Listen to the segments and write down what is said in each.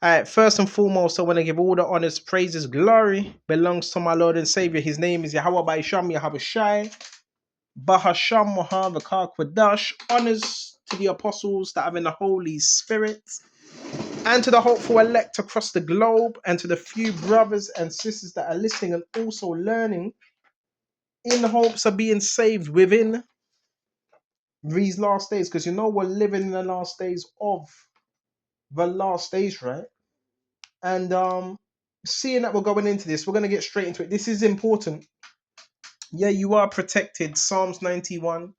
First and foremost, I want to give all the honors, praises, glory belongs to my Lord and Savior. His name is Yahweh Baisham Yahabashai, Bahasham Mohavakar Kwadash. Honors to the apostles that have in the Holy Spirit, and to the hopeful elect across the globe, and to the few brothers and sisters that are listening and also learning in the hopes of being saved within these last days. Because we're living in the last days of the last days, right? And seeing that we're going into this, we're going to get straight into it. This is important. Yeah, you are protected. Psalms 91.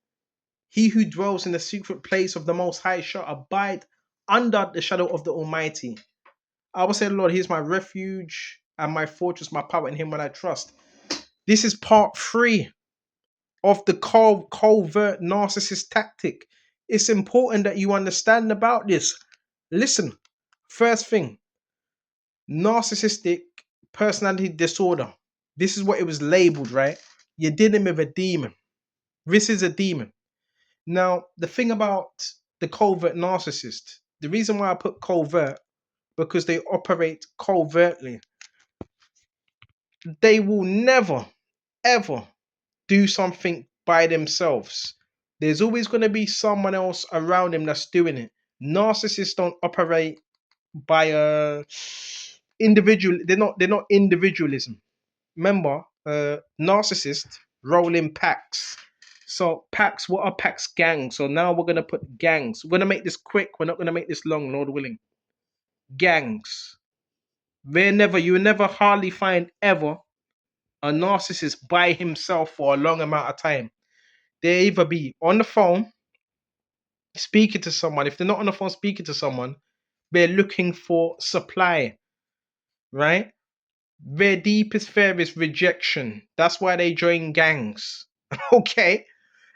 He who dwells in the secret place of the Most High shall abide under the shadow of the Almighty. I will say, Lord, He is my refuge and my fortress, my power, in Him when I trust. This is part 3 of the covert narcissist tactic. It's important that you understand about this. Listen, first thing, narcissistic personality disorder. This is what it was labeled, right? You're dealing with a demon. This is a demon. Now, the thing about the covert narcissist, the reason why I put covert, because they operate covertly. They will never, ever do something by themselves. There's always going to be someone else around them that's doing it. Narcissists don't operate by a individual. They're not individualism. Remember, narcissists roll in packs. So packs, what are packs? Gangs. So now we're gonna put gangs. We're gonna make this quick. We're not gonna make this long, Lord willing. Gangs. You will never hardly find ever a narcissist by himself for a long amount of time. They either be on the phone speaking to someone. If they're not on the phone speaking to someone, they're looking for supply, right? Their deepest fear is rejection. That's why they join gangs. Okay?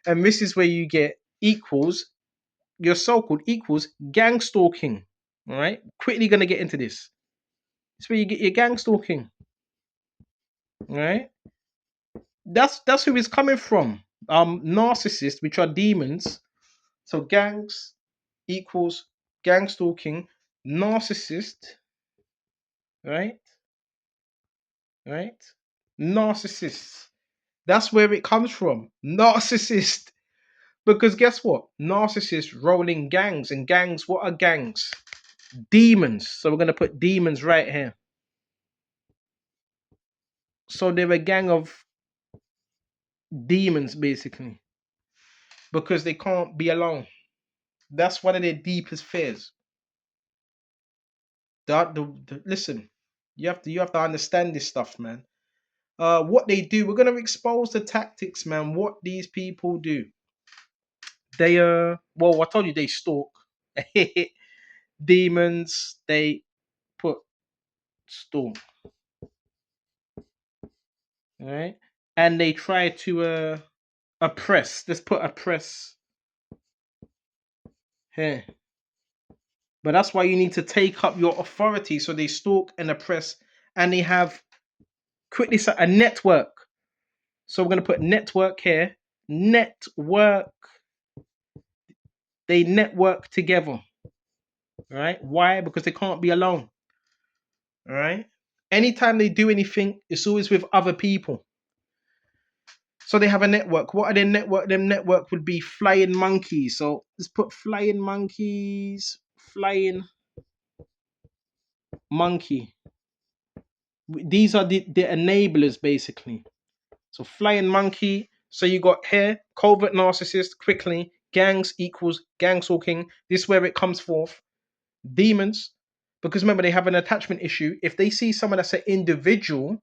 And this is where you get equals, your so-called equals gang stalking. All right? Quickly gonna get into this. It's where you get your gang stalking. All right? That's who it's coming from. Narcissists, which are demons. So gangs equals gang stalking, narcissist, right? Right? Narcissists. That's where it comes from. Narcissist. Because guess what? Narcissists roll in gangs. And gangs, what are gangs? Demons. So we're going to put demons right here. So they're a gang of demons, basically. Because they can't be alone. That's one of their deepest fears. Listen, you have to understand this stuff, man. What they do, we're gonna expose the tactics, man. What these people do. They well, I told you they stalk. Demons, they put stalk. Alright? And they try to oppress. Let's put oppress here. But that's why you need to take up your authority. So they stalk and oppress, and they have quickly a network. So we're gonna put network here. Network. They network together. Right? Why? Because they can't be alone. All right. Anytime they do anything, it's always with other people. So they have a network. What are their network? Their network would be flying monkeys. So let's put flying monkeys. Flying monkey. These are the enablers, basically. So flying monkey. So you got here, covert narcissist, quickly. Gangs equals gang stalking. This is where it comes forth. Demons. Because remember, they have an attachment issue. If they see someone that's an individual,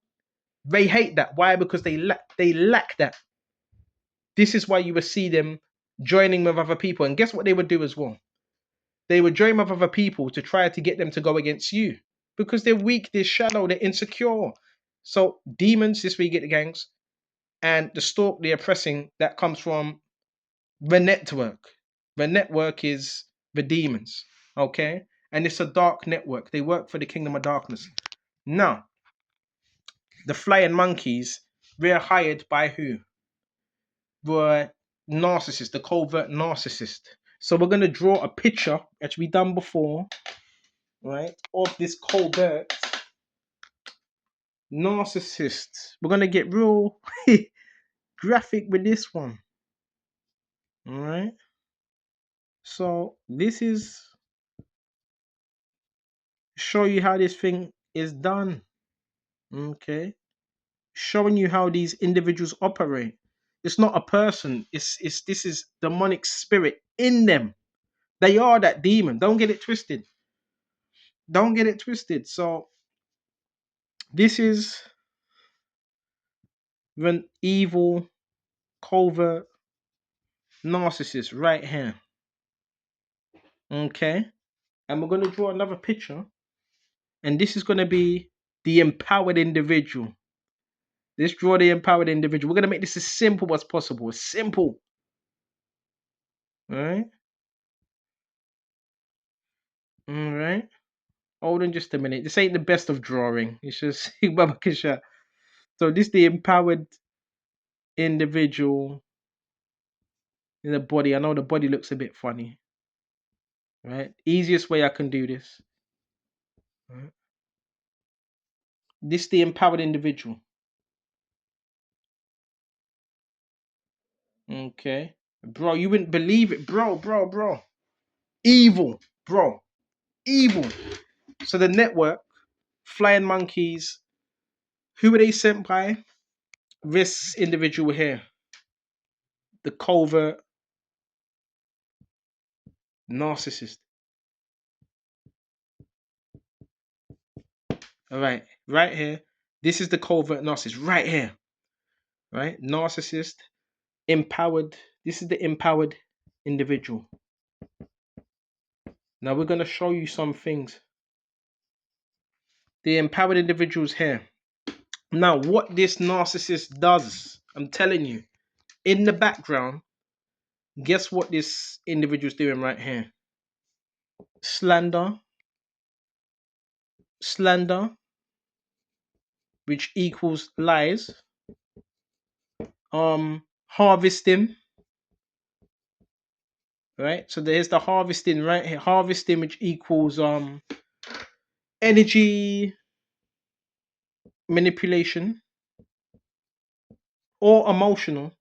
they hate that. Why? Because they lack that. This is why you would see them joining with other people. And guess what they would do as well? They would join with other people to try to get them to go against you. Because they're weak, they're shallow, they're insecure. So demons, this is where you get the gangs. And the stalk, the oppressing, that comes from the network. The network is the demons. Okay? And it's a dark network. They work for the kingdom of darkness. Now, the flying monkeys, they're hired by who? The narcissist, the covert narcissist. So we're going to draw a picture, as we done before. right, of this covert narcissist. We're gonna get real graphic with this one. All right. So this is show you how this thing is done. Okay. Showing you how these individuals operate. It's not a person. It's this is demonic spirit in them. They are that demon. Don't get it twisted. Don't get it twisted. So this is an evil, covert narcissist right here. Okay. And we're going to draw another picture. And this is going to be the empowered individual. Let's draw the empowered individual. We're going to make this as simple as possible. Simple. All right. All right. Hold on just a minute. This ain't the best of drawing. It's just so this the empowered individual in the body. I know the body looks a bit funny. Right? Easiest way I can do this. Right? This the empowered individual. Okay. Bro, you wouldn't believe it. Bro. Evil. Bro. Evil. So the network, Flying Monkeys, who were they sent by? This individual here. The covert narcissist. All right. Right here. This is the covert narcissist. Right here. Right? Narcissist. Empowered. This is the empowered individual. Now we're going to show you some things. The empowered individuals here. Now, what this narcissist does, I'm telling you, in the background, guess what this individual's doing right here? Slander, which equals lies. Harvesting, right? So there's the harvesting right here. Harvesting, which equals energy manipulation or emotional.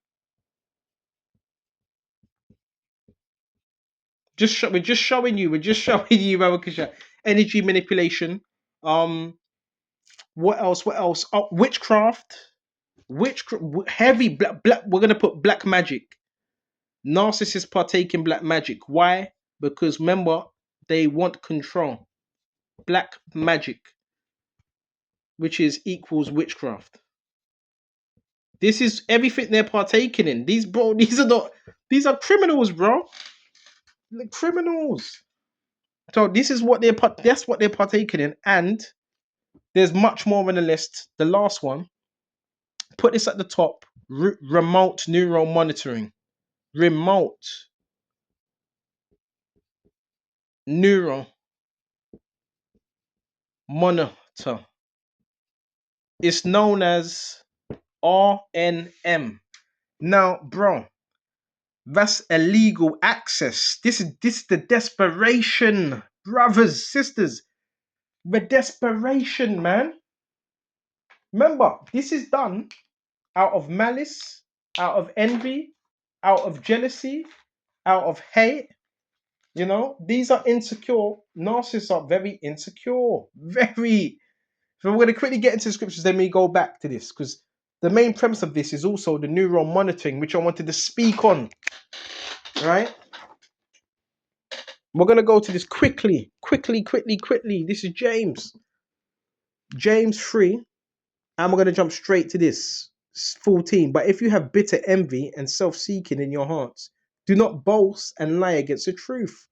We're just showing you, Babakisha. Energy manipulation. What else? Oh, witchcraft. Heavy black. We're gonna put black magic. Narcissists partake in black magic. Why? Because remember, they want control. Black magic, which is equals witchcraft. This is everything they're partaking in. These are criminals, bro. Like criminals. So this is what that's what they're partaking in, and there's much more on the list. The last one, put this at the top. Remote neural monitoring. Remote neural monitor. It's known as RNM. Now, bro, that's illegal access. This is the desperation, brothers, sisters. The desperation, man. Remember, this is done out of malice, out of envy, out of jealousy, out of hate. You know, these are insecure. Narcissists are very insecure. Very. So we're going to quickly get into the scriptures, then we go back to this, because the main premise of this is also the neural monitoring, which I wanted to speak on. Right? We're going to go to this quickly. This is James 3, and we're going to jump straight to this 14. But if you have bitter envy and self-seeking in your hearts, do not boast and lie against the truth.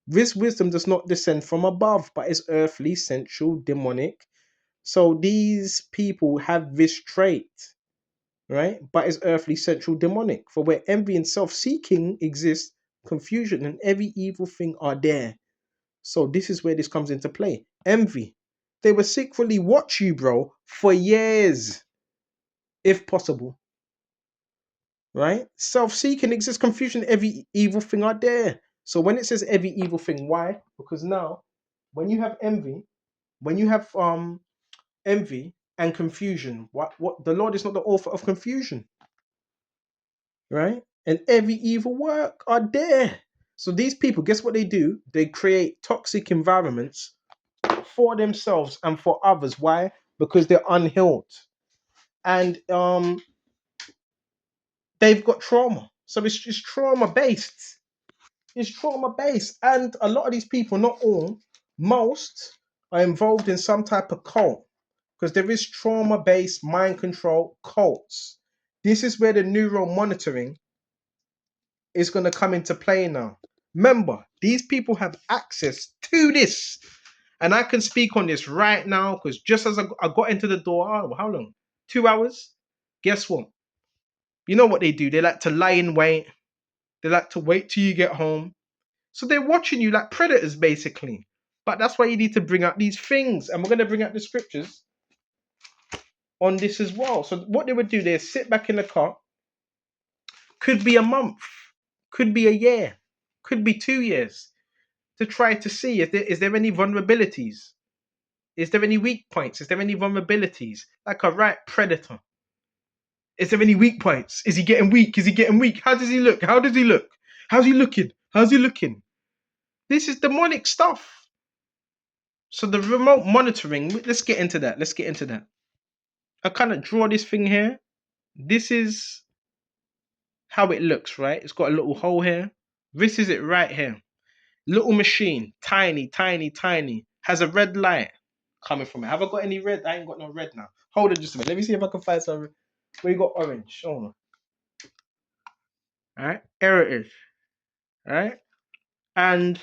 This wisdom does not descend from above, but is earthly, sensual, demonic. So these people have this trait, right? But is earthly, sensual, demonic. For where envy and self-seeking exist, confusion and every evil thing are there. So this is where this comes into play. Envy. They will secretly watch you, bro, for years, if possible. Right? Self-seeking exists, confusion, every evil thing are there. So when it says every evil thing, why? Because now when you have envy, when you have envy and confusion, what the Lord is not the author of confusion, right? And every evil work are there. So these people, guess what they do? They create toxic environments for themselves and for others. Why? Because they're unhealed. And they've got trauma. So it's just trauma based. It's trauma based. And a lot of these people, not all, most are involved in some type of cult. Because there is trauma based mind control cults. This is where the neural monitoring is going to come into play now. Remember, these people have access to this. And I can speak on this right now because just as I got into the door, oh, how long? 2 hours? Guess what? You know what they do? They like to lie in wait. They like to wait till you get home. So they're watching you like predators, basically. But that's why you need to bring out these things. And we're going to bring out the scriptures on this as well. So what they would do, they sit back in the car. Could be a month. Could be a year. Could be 2 years. To try to see if is there any vulnerabilities. Is there any weak points? Is there any vulnerabilities? Like a right predator. Is there any weak points? Is he getting weak? Is he getting weak? How does he look? How does he look? How's he looking? How's he looking? This is demonic stuff. So the remote monitoring, let's get into that. Let's get into that. I kind of draw this thing here. This is how it looks, right? It's got a little hole here. This is it right here. Little machine, tiny, tiny, tiny. Has a red light coming from it. Have I got any red? I ain't got no red now. Hold on just a minute. Let me see if I can find some. Where you got orange? Hold on. All right, here it is. All right, and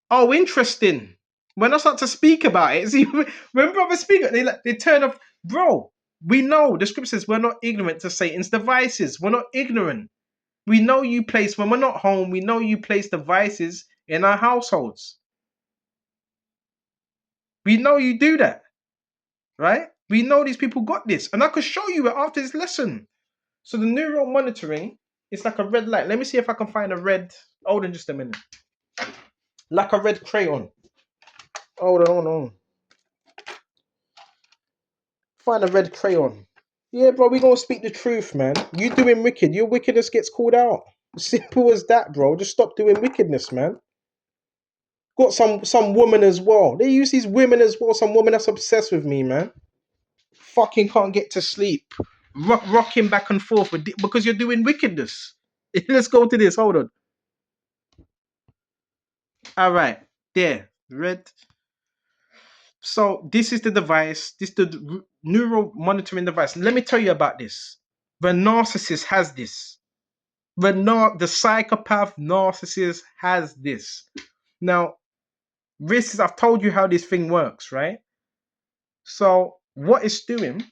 oh, interesting. When I start to speak about it, see, when brothers speak, they turn off. Bro, we know the scripture says we're not ignorant to Satan's devices. We're not ignorant. We know you place when we're not home. We know you place devices in our households. We know you do that, right? We know these people got this, and I could show you it after this lesson. So the neural monitoring is like a red light. Let me see if I can find a red. Hold on, just a minute. Like a red crayon. Hold on. Find a red crayon. Yeah, bro, we gonna speak the truth, man. You doing wicked, your wickedness gets called out. Simple as that, bro. Just stop doing wickedness, man. Got some woman as well. They use these women as well. Some woman that's obsessed with me, man. Fucking can't get to sleep. Rocking back and forth because you're doing wickedness. Let's go to this. Hold on. All right, there, red. So this is the device. This is the neural monitoring device. Let me tell you about this. The narcissist has this. The psychopath narcissist has this. Now, this is, I've told you how this thing works, right? So what it's doing,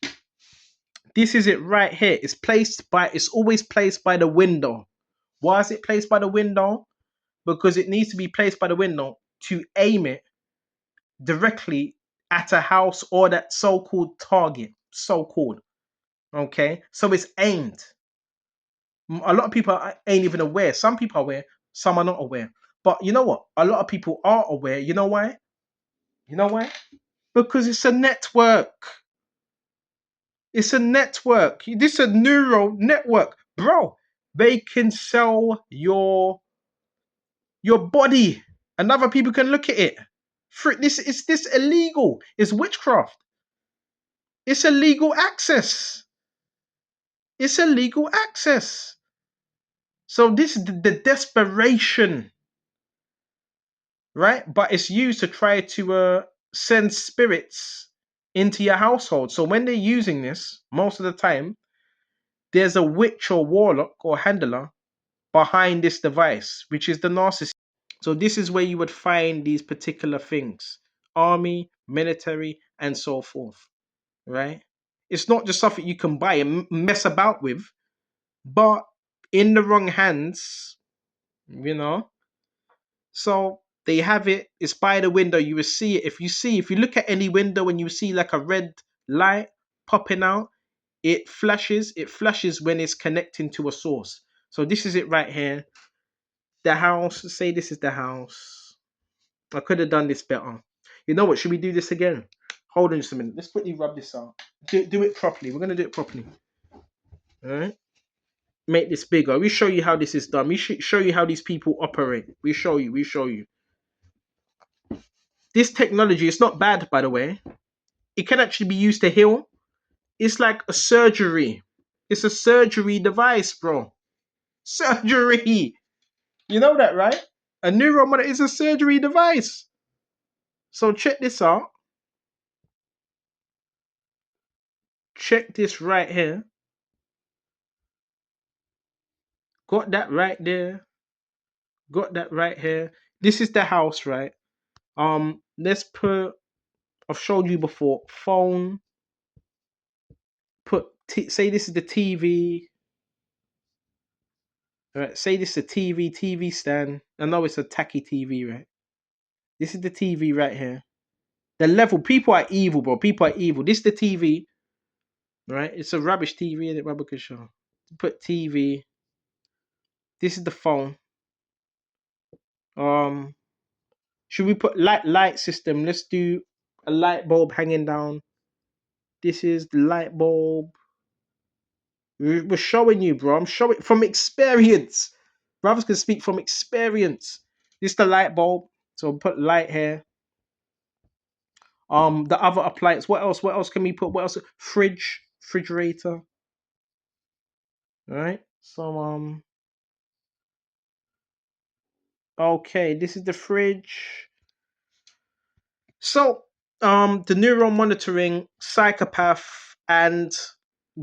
this is it right here. It's always placed by the window. Why is it placed by the window? Because it needs to be placed by the window to aim it directly at a house or that so-called target. So-called. Okay? So it's aimed. A lot of people ain't even aware. Some people are aware, some are not aware. But you know what? A lot of people are aware. You know why? You know why? Because it's a network. It's a network. This is a neural network. Bro, they can sell your body and other people can look at it. Is this illegal? It's witchcraft. It's illegal access. It's illegal access. So this is the desperation, right? But it's used to try to send spirits into your household. So when they're using this, most of the time, there's a witch or warlock or handler behind this device, which is the narcissist. So this is where you would find these particular things: army, military, and so forth, right? It's not just something you can buy and mess about with, but in the wrong hands, you know. So they have it. It's by the window. You will see it. If you look at any window and you see like a red light popping out, it flashes. It flashes when it's connecting to a source. So this is it right here. the house. Say this is the house. I could have done this better. You know what? Should we do this again? Hold on just a minute. Let's quickly rub this out. Do it properly. We're gonna do it properly. All right. Make this bigger. We show you how this is done. We show you how these people operate. We show you. We show you. This technology is not bad, by the way. It can actually be used to heal. It's like a surgery. It's a surgery device, bro. Surgery. You know that, right? A neural monitor is a surgery device. So check this out. Check this right here. Got that right there. Got that right here. This is the house, right? Let's put. I've showed you before. Phone. Say this is the TV. Right. Say this is a TV. TV stand. I know it's a tacky TV, right? This is the TV right here. The level. People are evil, bro. People are evil. This is the TV. Right? It's a rubbish TV, isn't it? Rubbish show. Put TV. This is the phone. Should we put light system? Let's do a light bulb hanging down. This is the light bulb. We're showing you, bro. I'm showing from experience. Brothers can speak from experience. This is the light bulb. So we'll put light here. The other appliance. What else? What else can we put? What else? Refrigerator. All right. So okay, this is the fridge. So the neural monitoring psychopath, and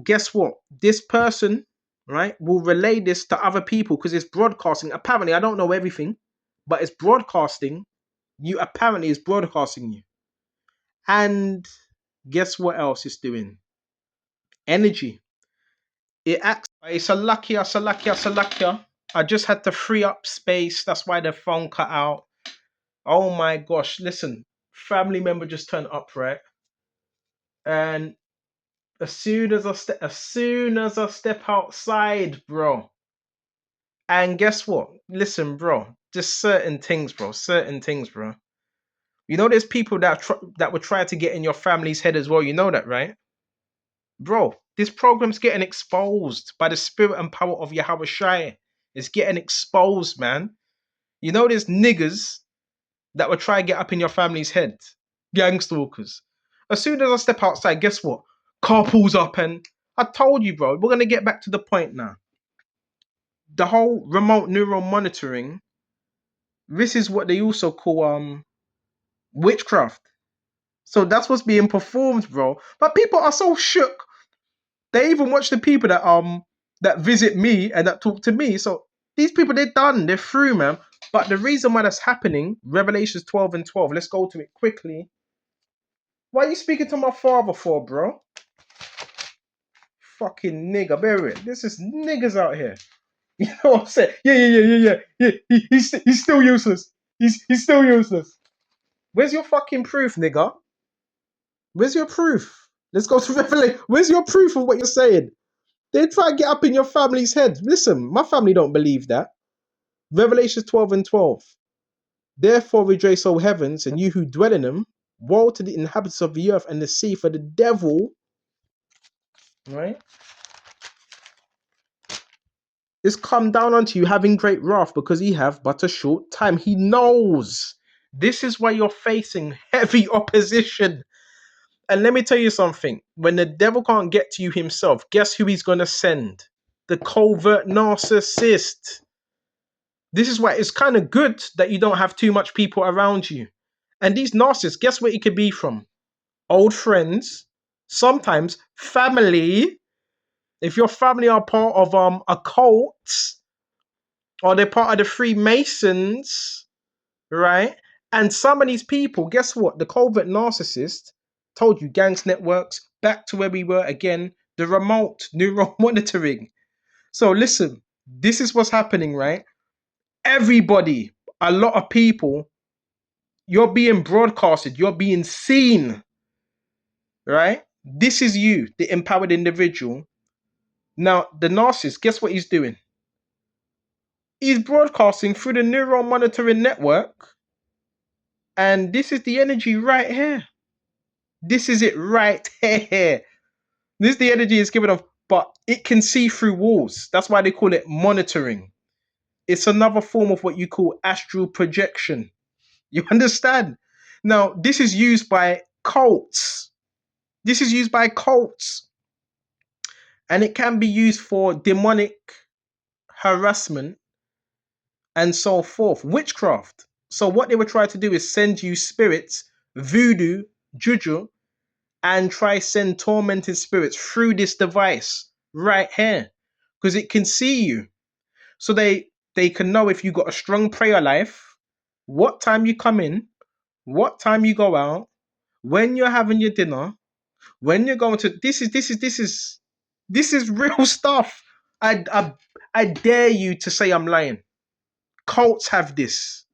guess what? This person, right, will relay this to other people because it's broadcasting. Apparently, I don't know everything, but it's broadcasting. Apparently it's broadcasting you. And guess what else it's doing? Energy. It acts. It's a luckier. I just had to free up space. That's why the phone cut out. Oh my gosh! Listen, family member just turned up, right? And as soon as I step outside, bro. And guess what? Listen, bro. Just certain things, bro. Certain things, bro. You know, there's people that would try to get in your family's head as well. You know that, right? Bro, this program's getting exposed by the spirit and power of Yahweh Shai. It's getting exposed, man. You know, there's niggers that would try to get up in your family's head. Gang stalkers. As soon as I step outside, guess what? Car pulls up and I told you, bro. We're going to get back to the point now. The whole remote neural monitoring, this is what they also call witchcraft. So that's what's being performed, bro. But people are so shook. They even watch the people that visit me and that talk to me. So these people, they're done. They're through, man. But the reason why that's happening, Revelations 12 and 12. Let's go to it quickly. Why are you speaking to my father for, bro? Fucking nigger, bear it. This is niggas out here. You know what I'm saying? Yeah. He's still useless. He's still useless. Where's your fucking proof, nigga? Where's your proof? Let's go to Revelation. Where's your proof of what you're saying? They try to get up in your family's head. Listen, my family don't believe that. Revelation 12 and 12. Therefore rejoice, O heavens, and you who dwell in them. Woe to the inhabitants of the earth and the sea, for the devil, right, is come down unto you having great wrath, because he have but a short time. He knows. This is why you're facing heavy opposition. And let me tell you something. When the devil can't get to you himself, guess who he's going to send? The covert narcissist. This is why it's kind of good that you don't have too much people around you. And these narcissists, guess where it could be from? Old friends, sometimes family. If your family are part of a cult, or they're part of the Freemasons, right? And some of these people, guess what? The covert narcissist, told you, gangs networks, back to where we were again, the remote neural monitoring. So listen, this is what's happening, right? Everybody, a lot of people, you're being broadcasted, you're being seen, right? This is you, the empowered individual. Now, the narcissist, guess what he's doing? He's broadcasting through the neural monitoring network, and this is the energy right here. This is it right here. This is the energy it's given off, but it can see through walls. That's why they call it monitoring. It's another form of what you call astral projection. You understand? Now, this is used by cults. This is used by cults. And it can be used for demonic harassment and so forth. Witchcraft. So what they were trying to do is send you spirits, voodoo, juju, and try send tormented spirits through this device right here. Because it can see you. So they can know if you got a strong prayer life, what time you come in, what time you go out, when you're having your dinner, when you're going to this is real stuff. I dare you to say I'm lying. Cults have this,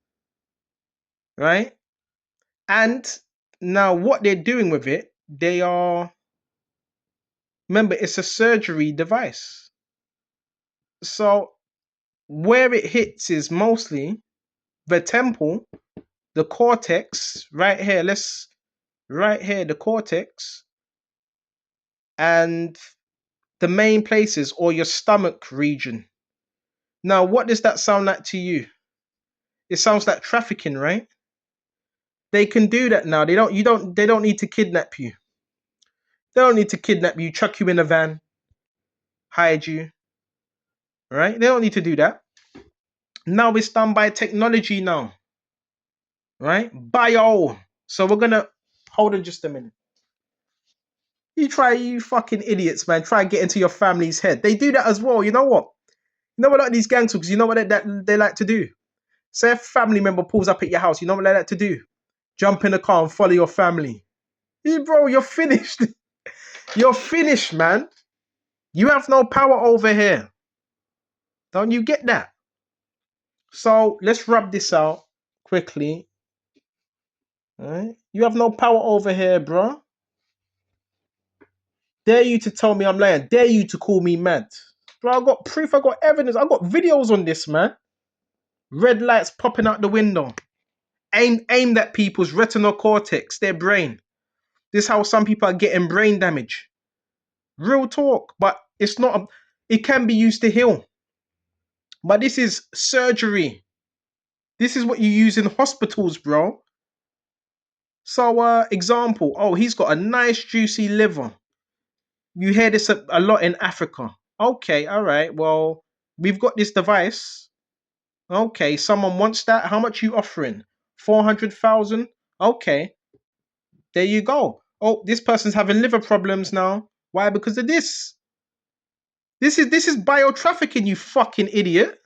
right? And now what they're doing with it, they are, remember, it's a surgery device. So where it hits is mostly the temple, the cortex, right here. Right here, the cortex, and the main places, or your stomach region. Now, what does that sound like to you? It sounds like trafficking, right? They can do that now. They don't need to kidnap you. They don't need to kidnap you, chuck you in a van, hide you, right? They don't need to do that. Now it's done by technology now, right? Bio. So we're gonna hold on just a minute. You fucking idiots, man. Try and get into your family's head. They do that as well. You know what? You know what, like these gangsters, you know what they like to do? Say a family member pulls up at your house, you know what they like to do? Jump in the car and follow your family. Bro, you're finished. You're finished, man. You have no power over here. Don't you get that? So let's rub this out quickly. All right? You have no power over here, bro. Dare you to tell me I'm lying. Dare you to call me mad. Bro, I got proof, I got evidence, I got videos on this, man. Red lights popping out the window. Aimed at people's retinal cortex, their brain. This is how some people are getting brain damage. Real talk, but it's not. It can be used to heal. But this is surgery. This is what you use in hospitals, bro. So, example. Oh, he's got a nice juicy liver. You hear this a lot in Africa. Okay, all right. Well, we've got this device. Okay, someone wants that. How much you offering? 400,000. Okay, there you go. Oh, this person's having liver problems now. Why? Because of this. This is bio trafficking, you fucking idiot.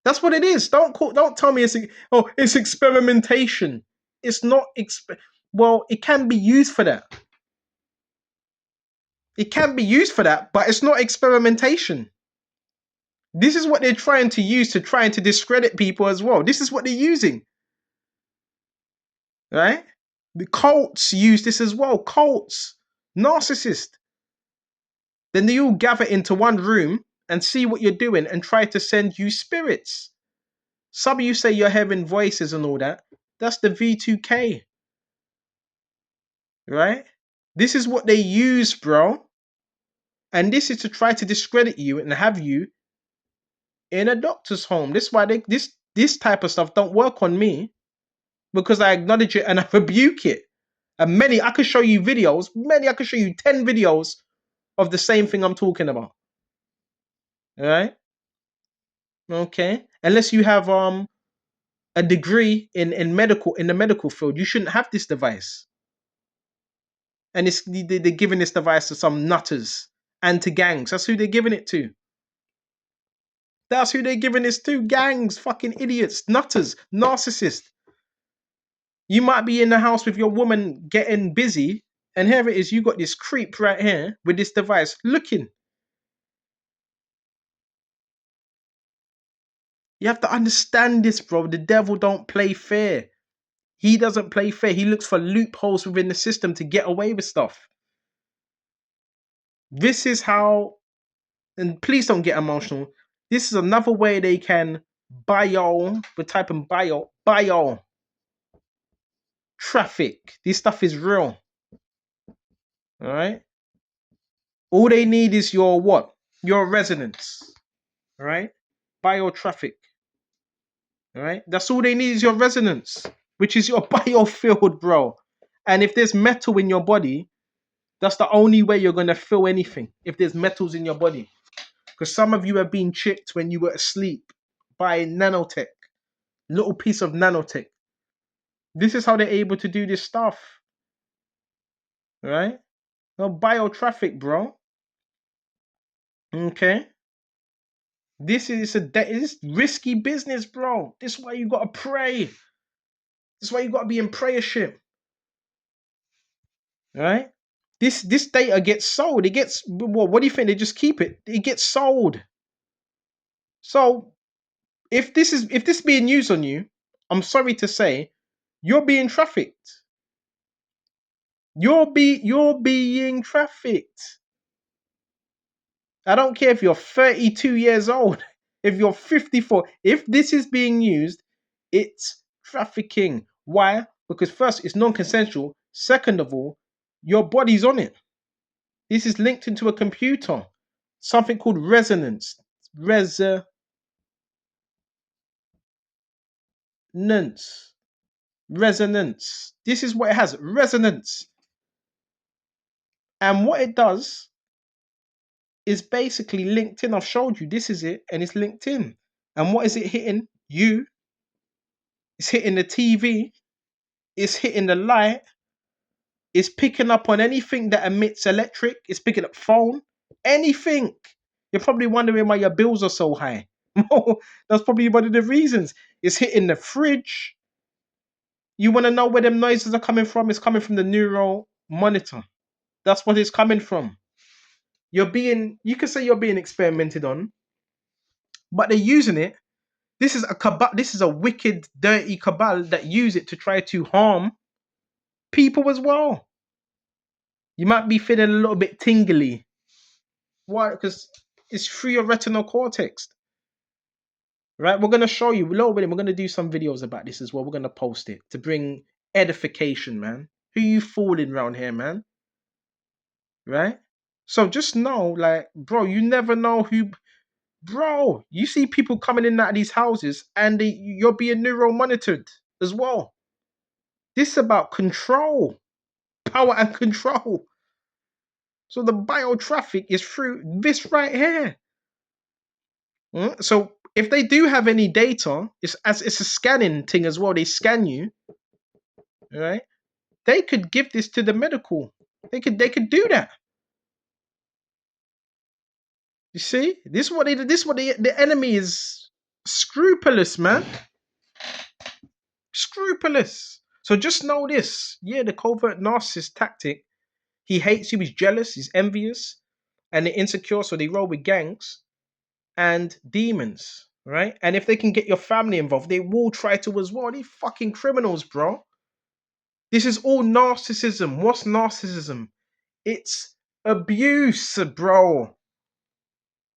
That's what it is. Don't tell me it's experimentation. It's not well, it can be used for that. It can be used for that, but it's not experimentation. This is what they're trying to use to trying to discredit people as well. This is what they're using. Right? The cults use this as well. Cults. Narcissist. Then they all gather into one room and see what you're doing and try to send you spirits. Some of you say you're hearing voices and all that. That's the V2K. Right? This is what they use, bro. And this is to try to discredit you and have you in a doctor's home. This is why this type of stuff don't work on me, because I acknowledge it and I rebuke it. And I could show you videos, I could show you 10 videos of the same thing I'm talking about. All right? Okay. Unless you have a degree in the medical field, you shouldn't have this device. And they're giving this device to some nutters and to gangs. That's who they're giving it to. That's who they're giving this to. Gangs, fucking idiots, nutters, narcissists. You might be in the house with your woman getting busy, and here it is, you got this creep right here with this device looking. You have to understand this, bro. The devil don't play fair. He doesn't play fair. He looks for loopholes within the system to get away with stuff. This is how, and please don't get emotional, This is another way they can we type in bio traffic. This stuff is real. All right. All they need is your what? Your resonance. All right. Bio traffic. All right. That's all they need is your resonance, which is your biofield, bro. And if there's metal in your body, that's the only way you're gonna feel anything. If there's metals in your body, because some of you have been chipped when you were asleep by nanotech, little piece of nanotech. This is how they're able to do this stuff, right? No bio traffic, bro. Okay. This is risky business, bro. This is why you gotta pray. This is why you gotta be in prayership. Right? This data gets sold. It gets what do you think? They just keep it. It gets sold. So if this is being used on you, I'm sorry to say, you're being trafficked. You're being trafficked. I don't care if you're 32 years old, if you're 54. If this is being used, it's trafficking. Why? Because first, it's non-consensual. Second of all, your body's on it. This is linked into a computer. Something called resonance. Resonance. Resonance. This is what it has. Resonance. And what it does is basically linked in. I've showed you. This is it. And it's linked in. And what is it hitting? You. It's hitting the TV. It's hitting the light. It's picking up on anything that emits electric. It's picking up phone. Anything. You're probably wondering why your bills are so high. That's probably one of the reasons. It's hitting the fridge. You want to know where them noises are coming from? It's coming from the neural monitor. That's what it's coming from. You can say you're being experimented on, but they're using it. This is a cabal. This is a wicked, dirty cabal that use it to try to harm people as well. You might be feeling a little bit tingly. Why? Because it's through your retinal cortex. Right? We're going to show you a little bit. We're going to do some videos about this as well. We're going to post it to bring edification, man. Who you fooling around here, man? Right? So just know, like, bro, you never know who. Bro, you see people coming in and out of these houses and you're being neuro monitored as well. This is about control, power and control. So the biotraffic is through this right here. So if they do have any data, it's a scanning thing as well. They scan you, right? They could give this to the medical. They could do that. You see, this is what they. This is what the enemy is scrupulous, man. Scrupulous. So just know this. Yeah, the covert narcissist tactic. He hates you. He's jealous. He's envious, and they're insecure. So they roll with gangs and demons, right? And if they can get your family involved, they will try to as well. These fucking criminals, bro. This is all narcissism. What's narcissism? It's abuse, bro.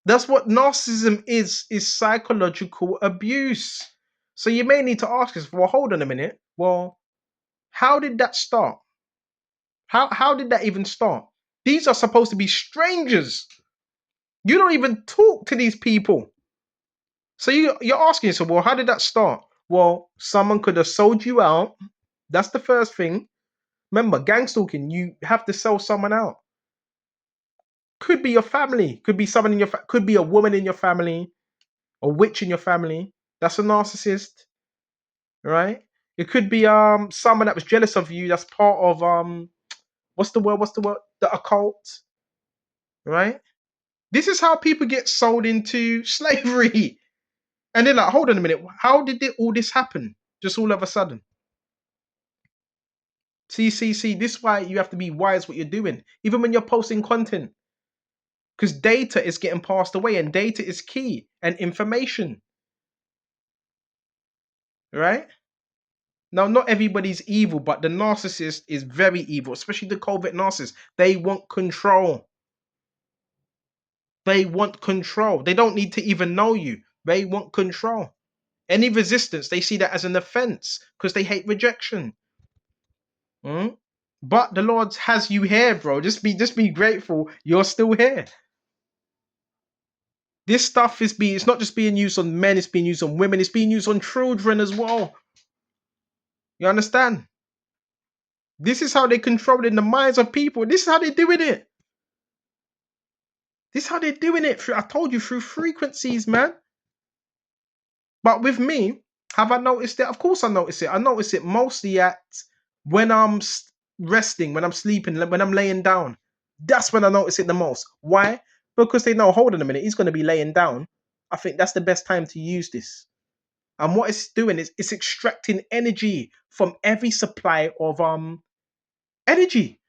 That's what narcissism is psychological abuse. So you may need to ask yourself, well, hold on a minute. Well, how did that start? How did that even start? These are supposed to be strangers. You don't even talk to these people. So you're asking yourself, well, how did that start? Well, someone could have sold you out. That's the first thing. Remember, gang stalking, you have to sell someone out. Could be your family. Could be someone in your could be a woman in your family, a witch in your family. That's a narcissist, right? It could be someone that was jealous of you. That's part of what's the word? The occult, right? This is how people get sold into slavery. And they're like, hold on a minute, how did all this happen? Just all of a sudden. See, this is why you have to be wise what you're doing, even when you're posting content. Because data is getting passed away and data is key and information. Right? Now, not everybody's evil, but the narcissist is very evil, especially the covert narcissist. They want control. They want control. They don't need to even know you. They want control. Any resistance, they see that as an offense because they hate rejection. Mm? But the Lord has you here, bro. Just be grateful you're still here. This stuff it's not just being used on men, it's being used on women, it's being used on children as well. You understand? This is how they control in the minds of people. This is how they're doing it. This is how they're doing it. I told you, through frequencies, man. But with me, have I noticed it? Of course I notice it. I notice it mostly at when I'm resting, when I'm sleeping, when I'm laying down. That's when I notice it the most. Why? Because they know, hold on a minute, he's going to be laying down. I think that's the best time to use this. And what it's doing is it's extracting energy from every supply of energy.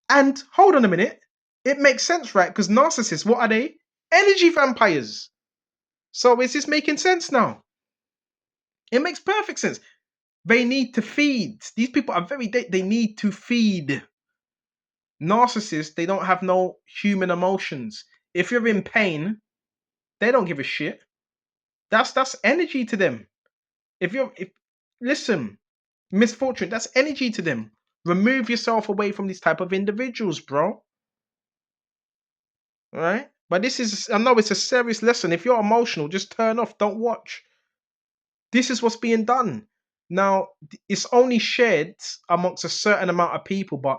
And hold on a minute, it makes sense, right? Because narcissists, what are they? Energy vampires. So is this making sense now? It makes perfect sense. They need to feed. These people are they need to feed. Narcissists, they don't have no human emotions. If you're in pain, they don't give a shit. That's energy to them. If listen, misfortune, that's energy to them. Remove yourself away from these type of individuals, bro. All right? But I know it's a serious lesson. If you're emotional, just turn off, don't watch. This is what's being done. Now, it's only shared amongst a certain amount of people, but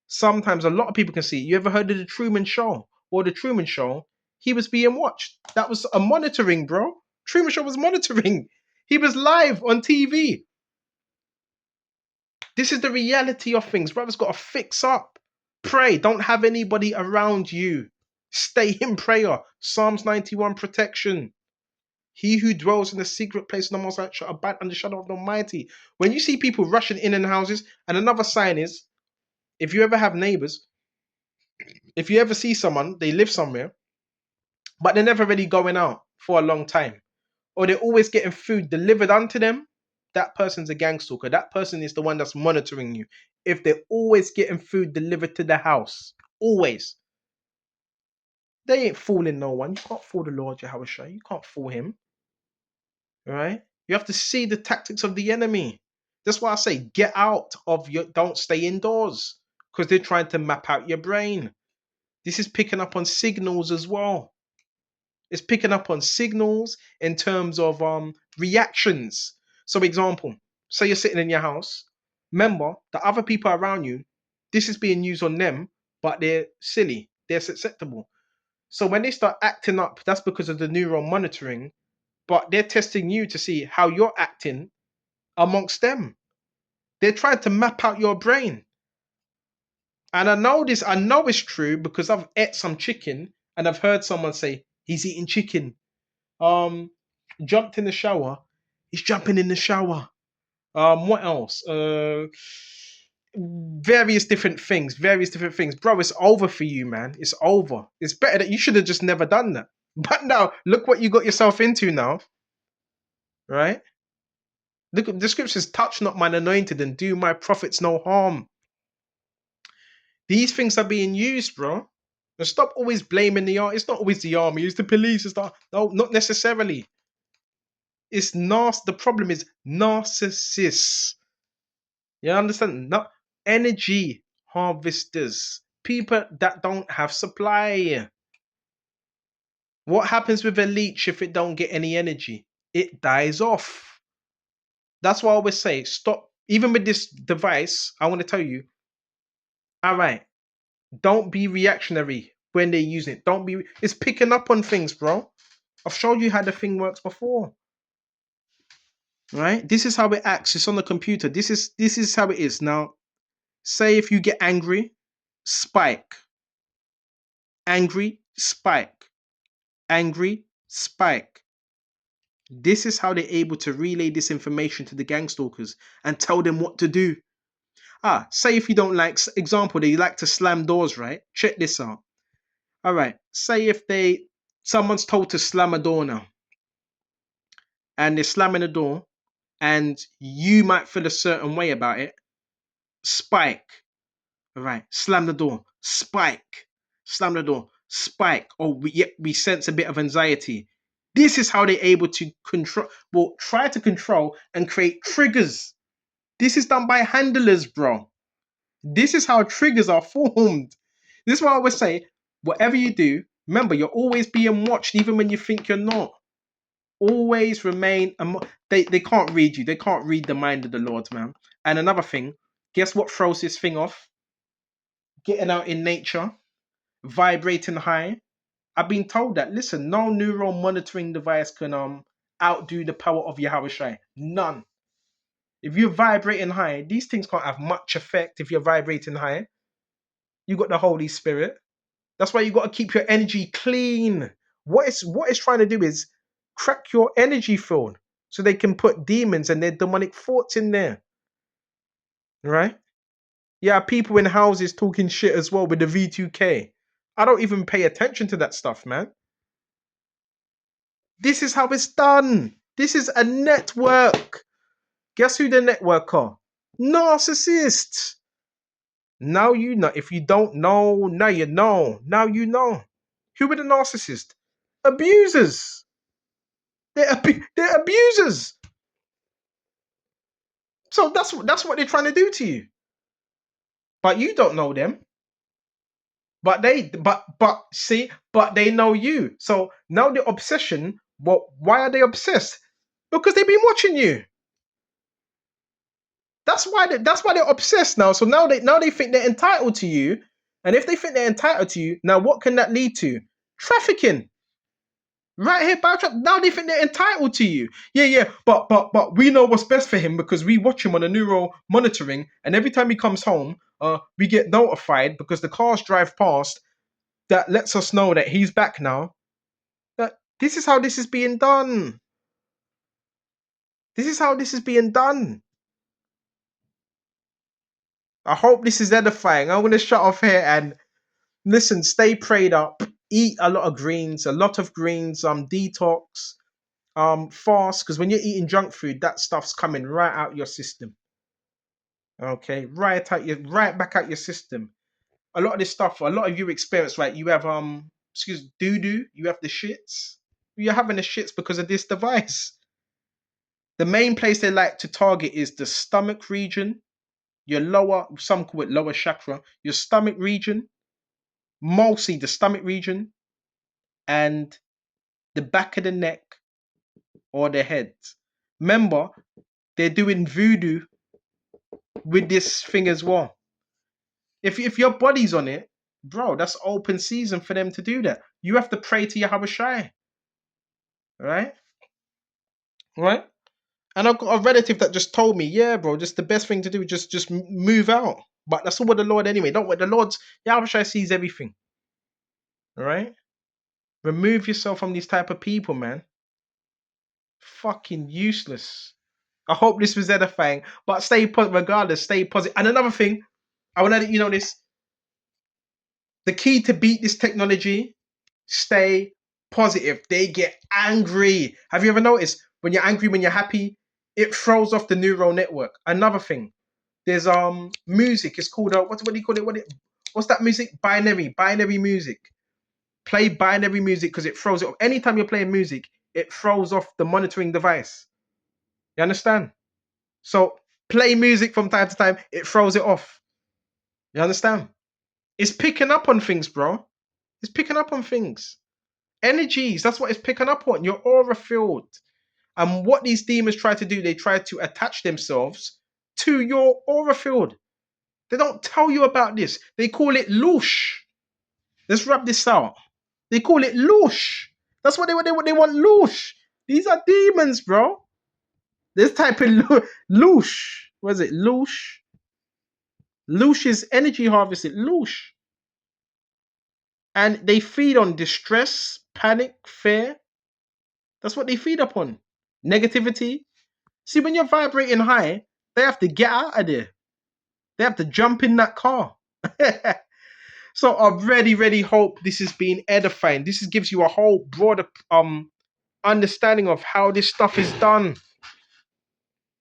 sometimes a lot of people can see it. You ever heard of the Truman Show? Or the Truman Show, he was being watched. That was a monitoring, bro. Truman Show was monitoring. He was live on TV. This is the reality of things. Brother's got to fix up. Pray. Don't have anybody around you. Stay in prayer. Psalms 91, protection. He who dwells in the secret place of the Most High shall abide under the shadow of the Almighty. When you see people rushing in houses, and another sign is, if you ever have neighbors, if you ever see someone, they live somewhere, but they're never really going out for a long time, or they're always getting food delivered unto them, that person's a gang stalker. That person is the one that's monitoring you. If they're always getting food delivered to the house, always, they ain't fooling no one. You can't fool the Lord Yahushua. You can't fool him. All right? You have to see the tactics of the enemy. That's why I say get out of don't stay indoors, because they're trying to map out your brain. This is picking up on signals as well. It's picking up on signals in terms of reactions. So, example, say you're sitting in your house. Remember, the other people around you, this is being used on them, but they're silly. They're susceptible. So when they start acting up, that's because of the neural monitoring, but they're testing you to see how you're acting amongst them. They're trying to map out your brain. And I know it's true because I've ate some chicken and I've heard someone say, he's eating chicken. Jumped in the shower. He's jumping in the shower. What else? Various different things. Bro, it's over for you, man. It's over. It's better that you should have just never done that. But now, look what you got yourself into now. Right? Look, the scriptures, touch not mine anointed and do my prophets no harm. These things are being used, bro. And stop always blaming the army. It's not always the army, it's the police and stuff. No, not necessarily. It's the problem is narcissists. You understand? Not energy harvesters. People that don't have supply. What happens with a leech if it don't get any energy? It dies off. That's why I always say, stop. Even with this device, I want to tell you, all right, don't be reactionary when they're using it. Don't be. It's picking up on things, bro. I've showed you how the thing works before. Right? This is how it acts. It's on the computer. This is how it is. Now, say if you get angry, spike. Angry, spike. Angry, spike. This is how they're able to relay this information to the gang stalkers and tell them what to do. Say if you don't like, example, they like to slam doors, right? Check this out. All right. Say if someone's told to slam a door now, and they're slamming the door, and you might feel a certain way about it. Spike. All right. Slam the door. Spike. Slam the door. spike, or we sense a bit of anxiety. This is how they're able to control, well, try to control and create triggers. This is done by handlers, bro. This is how triggers are formed. This is why I always say, whatever you do, remember, you're always being watched, even when you think you're not. Always remain. They can't read you. They can't read the mind of the Lord, man. And another thing, guess what throws this thing off? Getting out in nature, vibrating high. I've been told that. Listen, no neural monitoring device can outdo the power of Yahushua. None. If you're vibrating high, these things can't have much effect if you're vibrating high. You got the Holy Spirit. That's why you got to keep your energy clean. What it's trying to do is crack your energy field so they can put demons and their demonic thoughts in there. Right? Yeah, people in houses talking shit as well with the V2K. I don't even pay attention to that stuff, man. This is how it's done. This is a network. Guess who the network are? Narcissists. Now you know. If you don't know, now you know. Now you know. Who are the narcissists? Abusers. They're abusers. So that's what they're trying to do to you. But you don't know them. But they know you. So now the obsession. Well, why are they obsessed? Because they've been watching you. That's why they're obsessed now. So now they think they're entitled to you. And if they think they're entitled to you, now what can that lead to? Trafficking. Right here, now they think they're entitled to you. Yeah. But we know what's best for him because we watch him on a neural monitoring, and every time he comes home, we get notified because the cars drive past that lets us know that he's back now. That this is how this is being done. This is how this is being done. I hope this is edifying. I'm gonna shut off here and listen. Stay prayed up. Eat a lot of greens. Detox. Fast, because when you're eating junk food, that stuff's coming right out your system. Okay, right back out your system. A lot of this stuff, a lot of you experience, right? You have doo doo. You have the shits. You're having the shits because of this device. The main place they like to target is the stomach region, your lower, some call it lower chakra, your stomach region, mostly the stomach region, and the back of the neck or the head. Remember, they're doing voodoo with this thing as well. If your body's on it, bro, that's open season for them to do that. You have to pray to Yahweh Shai, right? Right? And I've got a relative that just told me, yeah, bro, just the best thing to do is just move out. But that's all with the Lord anyway. Don't with the Lord's Yahweh Shai sees everything. All right? Remove yourself from these type of people, man. Fucking useless. I hope this was edifying, but stay positive. Regardless, stay positive. And another thing, I want to let you know this: the key to beat this technology, stay positive. They get angry. Have you ever noticed when you're angry, when you're happy, it throws off the neural network? Another thing, there's music. It's called what do you call it? What's that music? Binary music. Play binary music because it throws it off. Anytime you're playing music, it throws off the monitoring device. You understand? So play music from time to time, it throws it off. You understand? It's picking up on things, bro. It's picking up on things. Energies, that's what it's picking up on. Your aura field. And what these demons try to do, they try to attach themselves to your aura field. They don't tell you about this. They call it loosh. Let's rub this out. They call it loosh. That's what they want loosh. These are demons, bro. Let's type in loosh. What is it? Loosh. Loosh is energy harvested. Loosh. And they feed on distress, panic, fear. That's what they feed upon. Negativity. See, when you're vibrating high, they have to get out of there. They have to jump in that car. So I really hope this has been edifying. This gives you a whole broader understanding of how this stuff is done.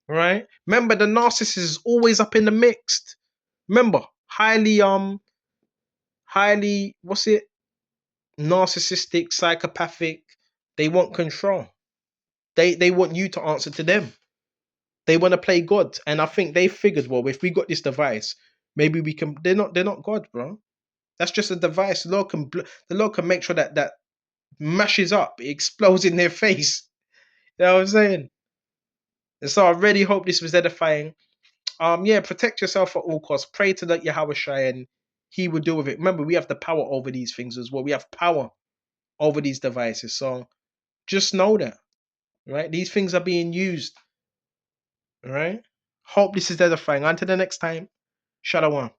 Right? Remember, the narcissist is always up in the mix. Remember, highly what's it? narcissistic, psychopathic. They want control. They want you to answer to them. They want to play God, and I think they figured, well, if we got this device, maybe we can. They're not God, bro. That's just a device. The Lord can make sure that mashes up, it explodes in their face. You know what I'm saying? And so I really hope this was edifying. Yeah, protect yourself at all costs. Pray to the Yahweh Shai, and He will deal with it. Remember, we have the power over these things as well. We have power over these devices. So just know that, right? These things are being used, right? Hope this is edifying. Until the next time, Shalom.